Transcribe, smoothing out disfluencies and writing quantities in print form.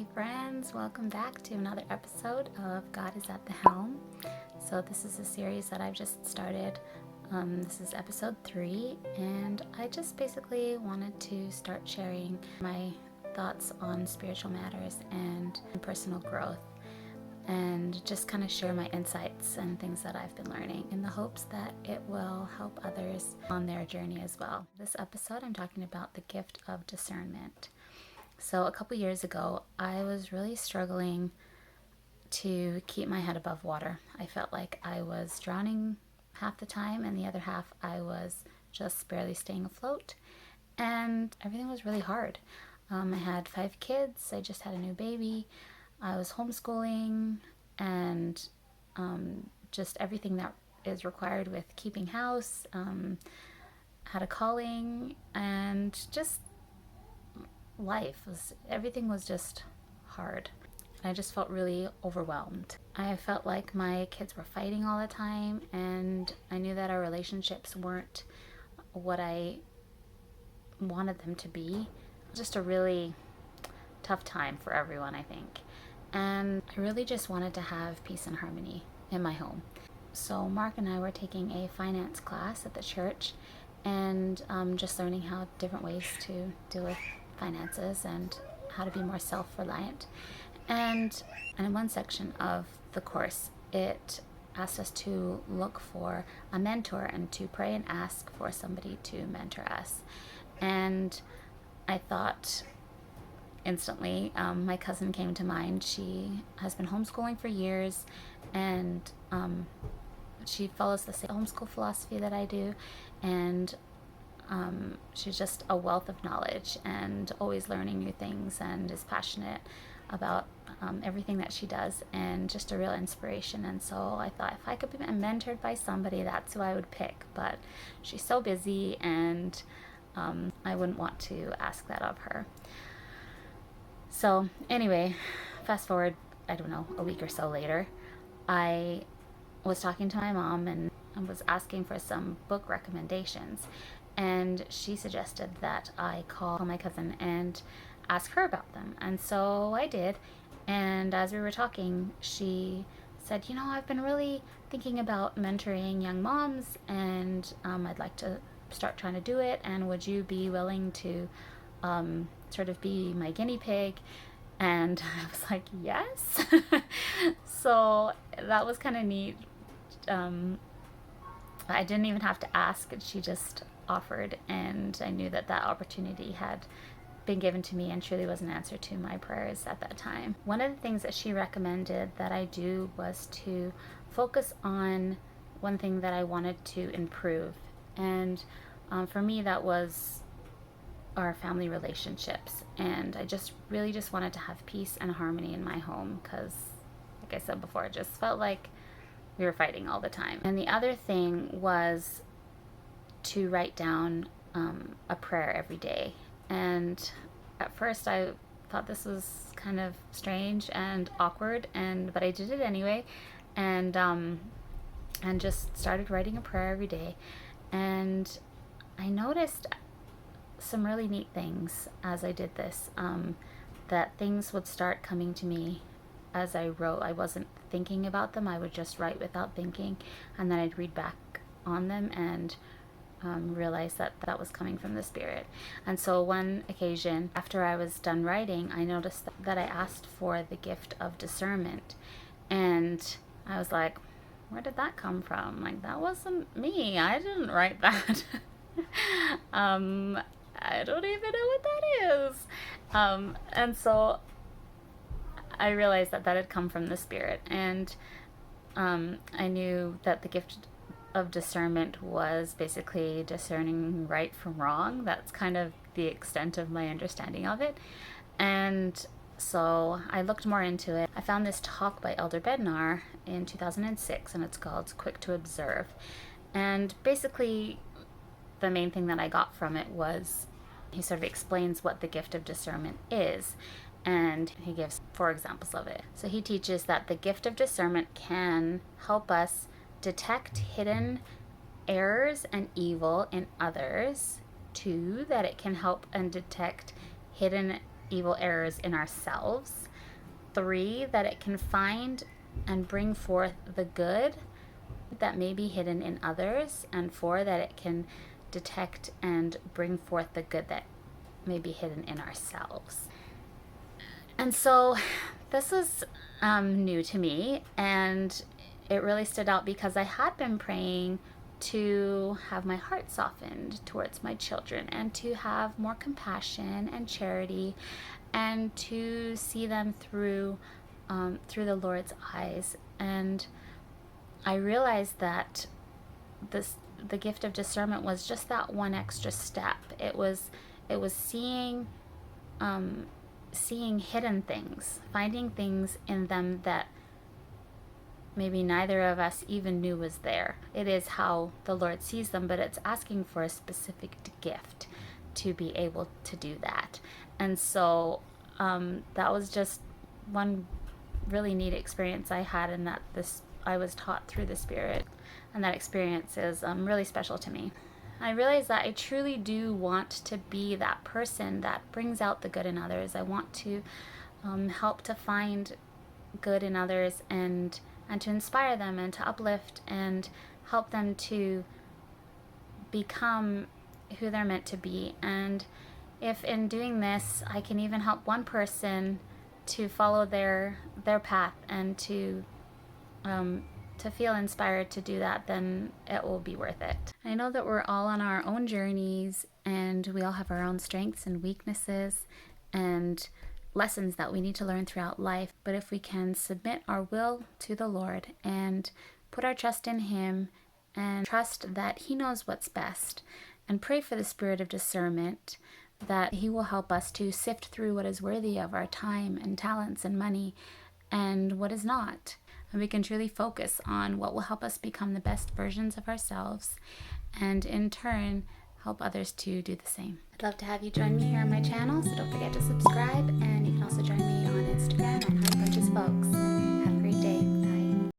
Hey friends, welcome back to another episode of God is at the Helm. So this is a series that I've just started. This is episode 3, and I just basically wanted to start sharing my thoughts on spiritual matters and personal growth, and just kind of share my insights and things that I've been learning in the hopes that it will help others on their journey as well. This episode I'm talking about the gift of discernment. So a couple years ago, I was really struggling to keep my head above water. I felt like I was drowning half the time, and the other half I was just barely staying afloat, and everything was really hard. I had 5 kids. I just had a new baby. I was homeschooling, and just everything that is required with keeping house, had a calling, and just everything was just hard. I just felt really overwhelmed. I felt like my kids were fighting all the time, and I knew that our relationships weren't what I wanted them to be. Just a really tough time for everyone, I think. And I really just wanted to have peace and harmony in my home. So Mark and I were taking a finance class at the church, and just learning how different ways to deal with finances and how to be more self-reliant. And in one section of the course, it asked us to look for a mentor and to pray and ask for somebody to mentor us. And I thought instantly, my cousin came to mind. She has been homeschooling for years, and she follows the same homeschool philosophy that I do, and she's just a wealth of knowledge and always learning new things, and is passionate about everything that she does, and just a real inspiration. And so I thought, if I could be mentored by somebody, that's who I would pick. But she's so busy, and I wouldn't want to ask that of her. So anyway, fast forward, I don't know, a week or so later, I was talking to my mom and was asking for some book recommendations, and she suggested that I call my cousin and ask her about them. And so I did, and as we were talking, she said, I've been really thinking about mentoring young moms, and I'd like to start trying to do it, and would you be willing to sort of be my guinea pig? And I was like, yes. So that was kind of neat. I didn't even have to ask, and she just offered, and I knew that opportunity had been given to me and truly was an answer to my prayers at that time. One of the things that she recommended that I do was to focus on one thing that I wanted to improve, and for me that was our family relationships. And I just really just wanted to have peace and harmony in my home, because like I said before, it just felt like we were fighting all the time. And the other thing was to write down a prayer every day. And at first I thought this was kind of strange and awkward, but I did it anyway, and just started writing a prayer every day. And I noticed some really neat things as I did this, that things would start coming to me as I wrote. I wasn't thinking about them. I would just write without thinking, and then I'd read back on them and realize that was coming from the Spirit. And so one occasion, after I was done writing, I noticed that I asked for the gift of discernment, and I was like, where did that come from? Like, that wasn't me. I didn't write that. I don't even know what that is. And so I realized that had come from the Spirit, and I knew that the gift of discernment was basically discerning right from wrong. That's kind of the extent of my understanding of it. And so I looked more into it. I found this talk by Elder Bednar in 2006, and it's called Quick to Observe. And basically the main thing that I got from it was he sort of explains what the gift of discernment is, and he gives 4 examples of it. So he teaches that the gift of discernment can help us detect hidden errors and evil in others. 2, that it can help and detect hidden evil errors in ourselves. 3, that it can find and bring forth the good that may be hidden in others. And 4, that it can detect and bring forth the good that may be hidden in ourselves. And so this is new to me, and it really stood out because I had been praying to have my heart softened towards my children and to have more compassion and charity and to see them through the Lord's eyes. And I realized that the gift of discernment was just that one extra step. It was seeing hidden things, finding things in them that maybe neither of us even knew was there. It is how the Lord sees them, but it's asking for a specific gift to be able to do that. And so that was just one really neat experience I had, and that I was taught through the Spirit, and that experience is really special to me. I realized that I truly do want to be that person that brings out the good in others. I want to help to find good in others and to inspire them and to uplift and help them to become who they're meant to be. And if in doing this I can even help one person to follow their path and to feel inspired to do that, then it will be worth it. I know that we're all on our own journeys, and we all have our own strengths and weaknesses and lessons that we need to learn throughout life. But if we can submit our will to the Lord and put our trust in Him and trust that He knows what's best, and pray for the spirit of discernment, that He will help us to sift through what is worthy of our time and talents and money and what is not. And we can truly focus on what will help us become the best versions of ourselves, and in turn help others to do the same. I'd love to have you join me here on my channel, so don't forget to subscribe